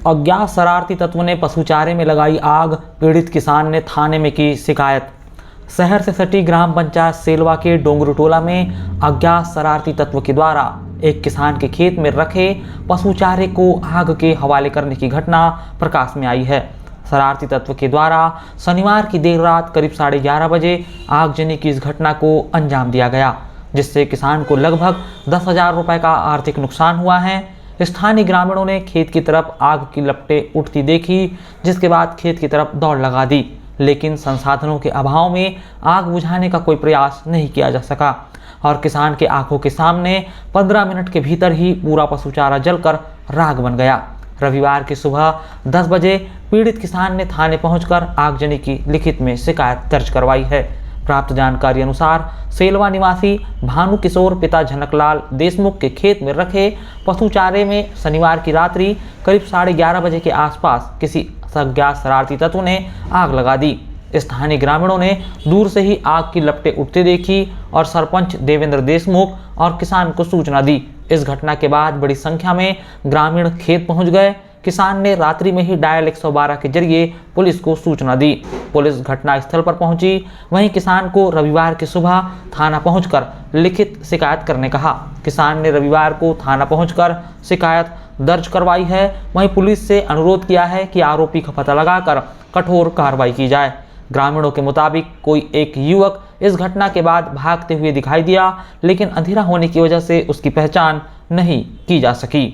अज्ञात शरारती तत्वों ने पशु चारे में लगाई आग, पीड़ित किसान ने थाने में की शिकायत। शहर से सटी ग्राम पंचायत सेलवा के डोंगरू टोला में अज्ञात शरारती तत्व के द्वारा एक किसान के खेत में रखे पशु चारे को आग के हवाले करने की घटना प्रकाश में आई है। शरारती तत्व के द्वारा शनिवार की देर रात करीब 11:30 बजे आगजनी की इस घटना को अंजाम दिया गया, जिससे किसान को लगभग 10,000 रुपये का आर्थिक नुकसान हुआ है। स्थानीय ग्रामीणों ने खेत की तरफ आग की लपटें उठती देखी, जिसके बाद खेत की तरफ दौड़ लगा दी, लेकिन संसाधनों के अभाव में आग बुझाने का कोई प्रयास नहीं किया जा सका और किसान के आंखों के सामने 15 मिनट के भीतर ही पूरा पशु चारा जलकर राख बन गया। रविवार की सुबह 10 बजे पीड़ित किसान ने थाने पहुंचकर आगजनी की लिखित में शिकायत दर्ज करवाई है। प्राप्त जानकारी अनुसार सेलवा निवासी भानु किशोर पिता झनकलाल देशमुख के खेत में रखे पशु चारे में शनिवार की रात्रि करीब 11:30 बजे के आसपास किसी अज्ञात शरारती तत्व ने आग लगा दी। स्थानीय ग्रामीणों ने दूर से ही आग की लपटें उठते देखी और सरपंच देवेंद्र देशमुख और किसान को सूचना दी। इस घटना के बाद बड़ी संख्या में ग्रामीण खेत पहुंच गए। किसान ने रात्रि में ही डायल 112 के जरिए पुलिस को सूचना दी। पुलिस घटनास्थल पर पहुंची। वहीं किसान को रविवार की सुबह थाना पहुंचकर लिखित शिकायत करने कहा। किसान ने रविवार को थाना पहुंचकर शिकायत दर्ज करवाई है। वहीं पुलिस से अनुरोध किया है कि आरोपी का पता लगाकर कठोर कार्रवाई की जाए। ग्रामीणों के मुताबिक कोई एक युवक इस घटना के बाद भागते हुए दिखाई दिया, लेकिन अंधेरा होने की वजह से उसकी पहचान नहीं की जा सकी।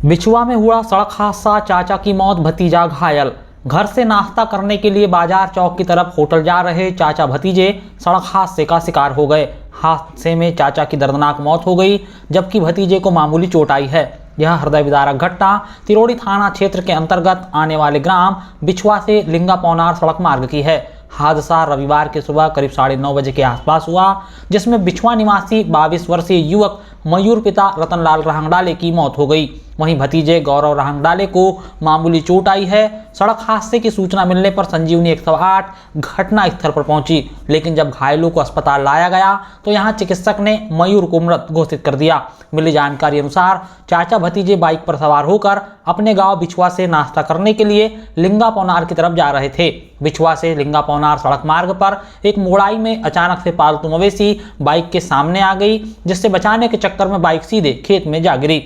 बिछुआ में हुआ सड़क हादसा, चाचा की मौत, भतीजा घायल। घर से नाश्ता करने के लिए बाजार चौक की तरफ होटल जा रहे चाचा भतीजे सड़क हादसे का शिकार हो गए। हादसे में चाचा की दर्दनाक मौत हो गई, जबकि भतीजे को मामूली चोट आई है। यह हृदय विदारक घटना तिरोड़ी थाना क्षेत्र के अंतर्गत आने वाले ग्राम बिछुआ से लिंगा पौनार सड़क मार्ग की है। हादसा रविवार की सुबह करीब 9:30 बजे के आसपास हुआ, जिसमें बिछुआ निवासी 22 वर्षीय युवक मयूर पिता रतनलाल रहंगडाले की मौत हो गई। वहीं भतीजे गौरव रहंगडाले को मामूली चोट आई है। सड़क हादसे की सूचना मिलने पर संजीवनी 108 घटना स्थल पर पहुंची, लेकिन जब घायलों को अस्पताल लाया गया तो यहां चिकित्सक ने मयूर को मृत घोषित कर दिया। मिली जानकारी अनुसार चाचा भतीजे बाइक पर सवार होकर अपने गांव बिछुआ से नाश्ता करने के लिए लिंगा पौनार की तरफ जा रहे थे। बिछुआ से लिंगा पौनार सड़क मार्ग पर एक मोड़ाई में अचानक से पालतू मवेशी बाइक के सामने आ गई, जिससे बचाने के चक्कर में बाइक सीधे खेत में जा गिरी।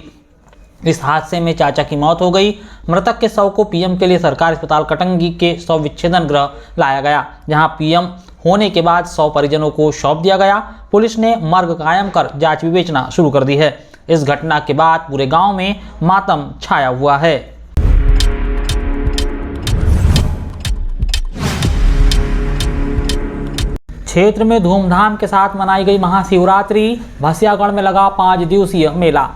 इस हादसे में चाचा की मौत हो गई। मृतक के शव को पीएम के लिए सरकारी अस्पताल कटंगी के शव विच्छेदन गृह लाया गया, जहां पीएम होने के बाद शव परिजनों को सौंप दिया गया। पुलिस ने मर्ग कायम कर जांच विवेचना शुरू कर दी है। इस घटना के बाद पूरे गांव में मातम छाया हुआ है। क्षेत्र में धूमधाम के साथ मनाई गई महाशिवरात्रि। भसियागढ़ में लगा 5 दिवसीय मेला।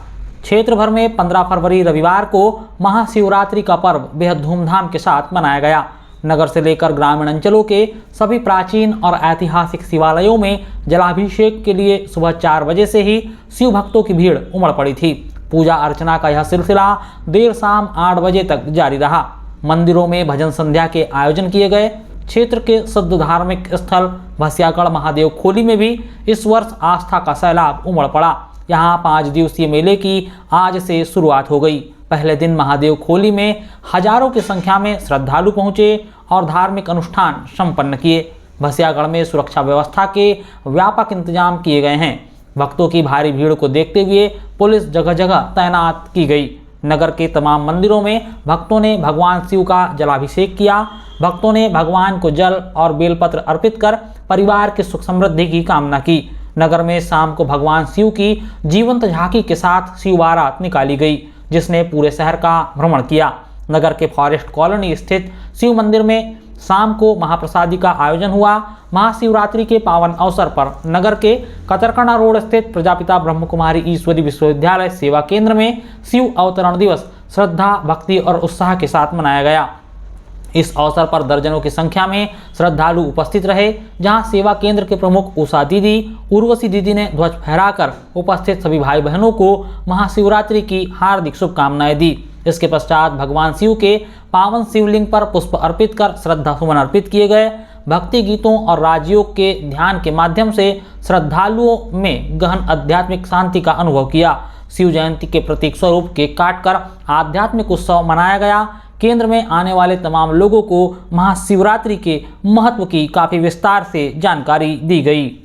क्षेत्र भर में 15 फरवरी रविवार को महाशिवरात्रि का पर्व बेहद धूमधाम के साथ मनाया गया। नगर से लेकर ग्रामीण अंचलों के सभी प्राचीन और ऐतिहासिक शिवालयों में जलाभिषेक के लिए सुबह 4 बजे से ही शिव भक्तों की भीड़ उमड़ पड़ी थी। पूजा अर्चना का यह सिलसिला देर शाम 8 बजे तक जारी रहा। मंदिरों में भजन संध्या के आयोजन किए गए। क्षेत्र के सिद्ध धार्मिक स्थल भसियागढ़ महादेव खोली में भी इस वर्ष आस्था का सैलाब उमड़ पड़ा। यहाँ 5 दिवसीय मेले की आज से शुरुआत हो गई। पहले दिन महादेव खोली में हजारों की संख्या में श्रद्धालु पहुंचे और धार्मिक अनुष्ठान संपन्न किए। भसियागढ़ में सुरक्षा व्यवस्था के व्यापक इंतजाम किए गए हैं। भक्तों की भारी भीड़ को देखते हुए पुलिस जगह जगह तैनात की गई। नगर के तमाम मंदिरों में भक्तों ने भगवान शिव का जलाभिषेक किया। भक्तों ने भगवान को जल और बेलपत्र अर्पित कर परिवार की सुख समृद्धि की कामना की। नगर में शाम को भगवान शिव की जीवंत झांकी के साथ शिव बारात निकाली गई, जिसने पूरे शहर का भ्रमण किया। नगर के फॉरेस्ट कॉलोनी स्थित शिव मंदिर में शाम को महाप्रसादी का आयोजन हुआ। महाशिवरात्रि के पावन अवसर पर नगर के कतरकंडा रोड स्थित प्रजापिता ब्रह्मकुमारी ईश्वरी विश्वविद्यालय सेवा केंद्र में शिव अवतरण दिवस श्रद्धा, भक्ति और उत्साह के साथ मनाया गया। इस अवसर पर दर्जनों की संख्या में श्रद्धालु उपस्थित रहे, जहां सेवा केंद्र के प्रमुख उषा दीदी, उर्वशी दीदी ने ध्वज फहराकर उपस्थित सभी भाई बहनों को महाशिवरात्रि की हार्दिक शुभकामनाएं दी। इसके पश्चात भगवान शिव के पावन शिवलिंग पर पुष्प अर्पित कर श्रद्धा सुमन अर्पित किए गए। भक्ति गीतों और राजयोग के ध्यान के माध्यम से श्रद्धालुओं में गहन आध्यात्मिक शांति का अनुभव किया। शिव जयंती के प्रतीक स्वरूप केक काटकर आध्यात्मिक उत्सव मनाया गया। केंद्र में आने वाले तमाम लोगों को महाशिवरात्रि के महत्व की काफी विस्तार से जानकारी दी गई।